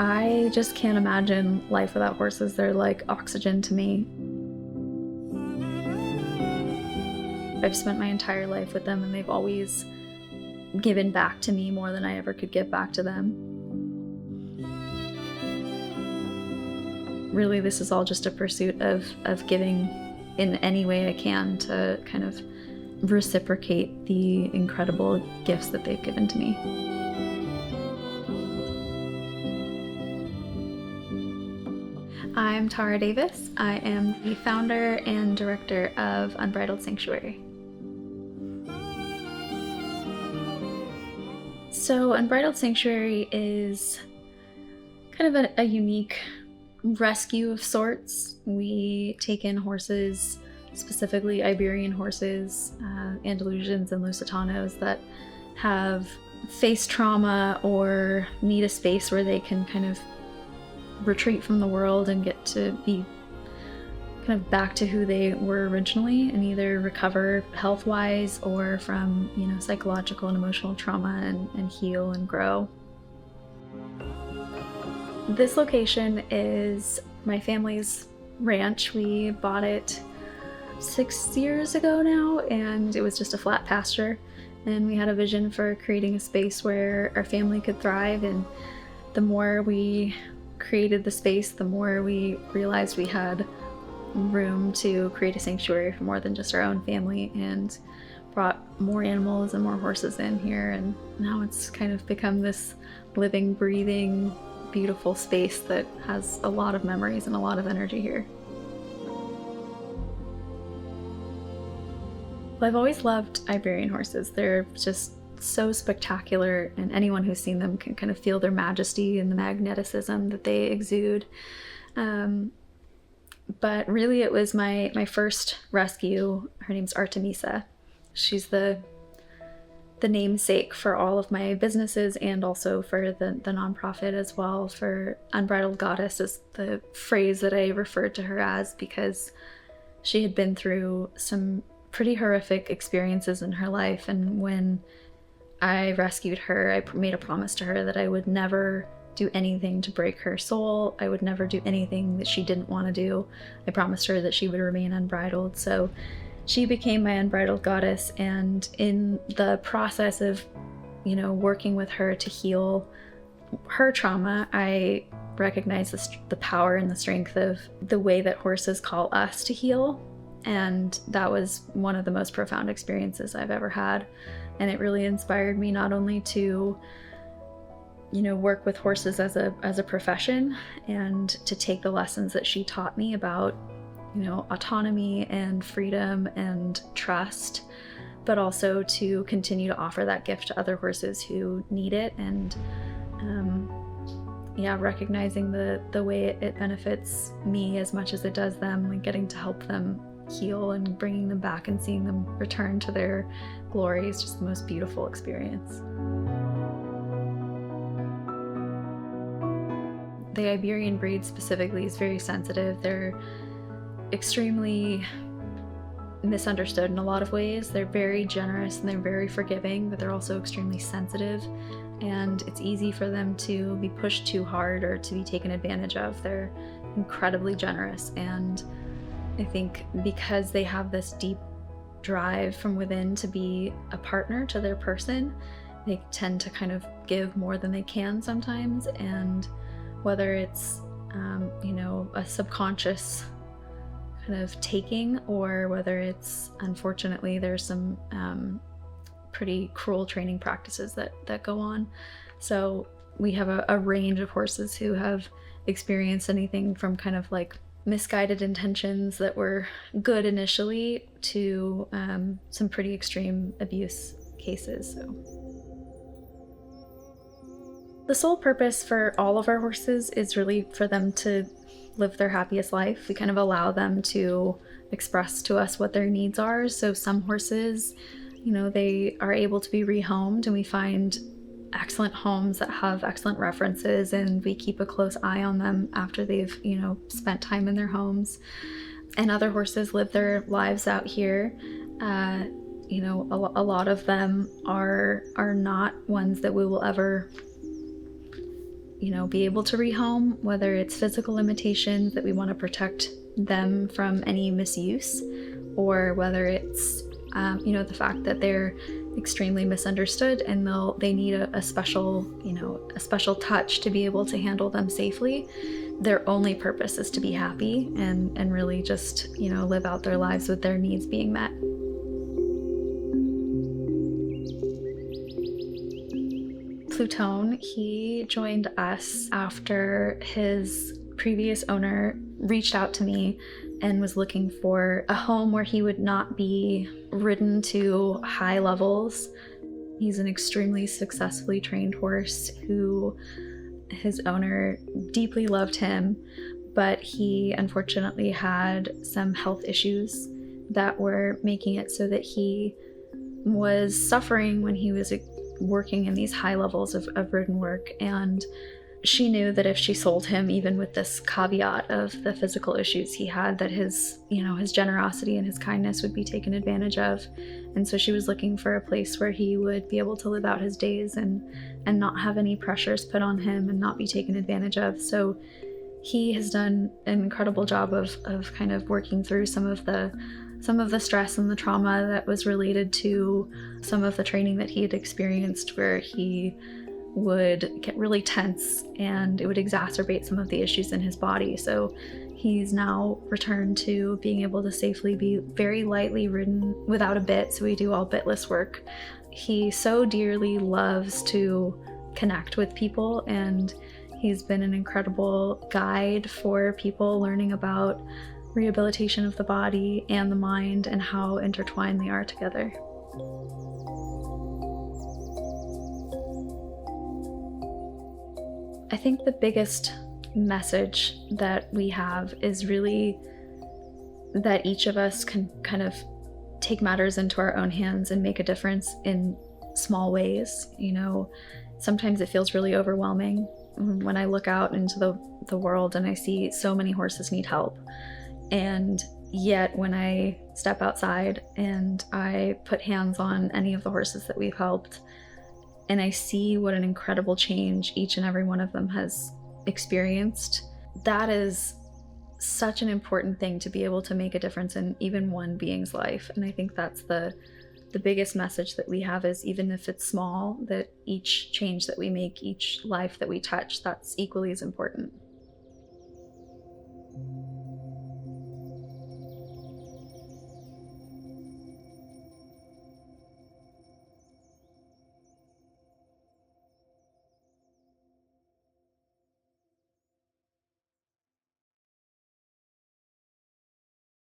I just can't imagine life without horses. They're like oxygen to me. I've spent my entire life with them, and they've always given back to me more than I ever could give back to them. Really, this is all just a pursuit of giving in any way I can to kind of reciprocate the incredible gifts that they've given to me. I'm Tara Davis. I am the founder and director of Unbridled Sanctuary. So Unbridled Sanctuary is kind of a unique rescue of sorts. We take in horses, specifically Iberian horses, Andalusians and Lusitanos that have faced trauma or need a space where they can kind of retreat from the world and get to be kind of back to who they were originally and either recover health-wise or from, psychological and emotional trauma and heal and grow. This location is my family's ranch. We bought it 6 years ago now, and it was just a flat pasture, and we had a vision for creating a space where our family could thrive. And the more we created the space, the more we realized we had room to create a sanctuary for more than just our own family, and brought more animals and more horses in here. And now it's kind of become this living, breathing, beautiful space that has a lot of memories and a lot of energy here. Well, I've always loved Iberian horses. They're just so spectacular, and anyone who's seen them can kind of feel their majesty and the magneticism that they exude. But really, it was my first rescue. Her name's Artemisa. She's the namesake for all of my businesses, and also for the nonprofit as well. For Unbridled Goddess is the phrase that I referred to her as, because she had been through some pretty horrific experiences in her life. And when I rescued her, I made a promise to her that I would never do anything to break her soul. I would never do anything that she didn't want to do. I promised her that she would remain unbridled. So she became my Unbridled Goddess, and in the process of, working with her to heal her trauma, I recognized the power and the strength of the way that horses call us to heal. And that was one of the most profound experiences I've ever had. And it really inspired me not only to, work with horses as a profession, and to take the lessons that she taught me about, autonomy and freedom and trust, but also to continue to offer that gift to other horses who need it. And recognizing the way it benefits me as much as it does them, like getting to help them heal and bringing them back and seeing them return to their glory is just the most beautiful experience. The Iberian breed specifically is very sensitive. They're extremely misunderstood in a lot of ways. They're very generous and they're very forgiving, but they're also extremely sensitive, and it's easy for them to be pushed too hard or to be taken advantage of. They're incredibly generous, and I think because they have this deep drive from within to be a partner to their person, they tend to kind of give more than they can sometimes. And whether it's a subconscious kind of taking, or whether it's, unfortunately, there's some pretty cruel training practices that go on. So we have a range of horses who have experienced anything from kind of like misguided intentions that were good initially to some pretty extreme abuse cases. So the sole purpose for all of our horses is really for them to live their happiest life. We kind of allow them to express to us what their needs are. So some horses, they are able to be rehomed, and we find excellent homes that have excellent references, and we keep a close eye on them after they've, spent time in their homes. And other horses live their lives out here. A lot of them are not ones that we will ever be able to rehome, whether it's physical limitations that we want to protect them from any misuse, or whether it's the fact that they're extremely misunderstood and they need a special touch to be able to handle them safely. Their only purpose is to be happy and really just live out their lives with their needs being met. Plutone, he joined us after his previous owner reached out to me and was looking for a home where he would not be ridden to high levels. He's an extremely successfully trained horse who his owner deeply loved him, but he unfortunately had some health issues that were making it so that he was suffering when he was working in these high levels of ridden work. And she knew that if she sold him, even with this caveat of the physical issues he had, that his generosity and his kindness would be taken advantage of. And so she was looking for a place where he would be able to live out his days and not have any pressures put on him and not be taken advantage of. So he has done an incredible job of kind of working through some of the stress and the trauma that was related to some of the training that he had experienced, where he would get really tense and it would exacerbate some of the issues in his body. So he's now returned to being able to safely be very lightly ridden without a bit. So we do all bitless work. He so dearly loves to connect with people, and he's been an incredible guide for people learning about rehabilitation of the body and the mind and how intertwined they are together. I think the biggest message that we have is really that each of us can kind of take matters into our own hands and make a difference in small ways. Sometimes it feels really overwhelming when I look out into the world and I see so many horses need help. And yet when I step outside and I put hands on any of the horses that we've helped, and I see what an incredible change each and every one of them has experienced, that is such an important thing, to be able to make a difference in even one being's life. And I think that's the biggest message that we have, is even if it's small, that each change that we make, each life that we touch, that's equally as important.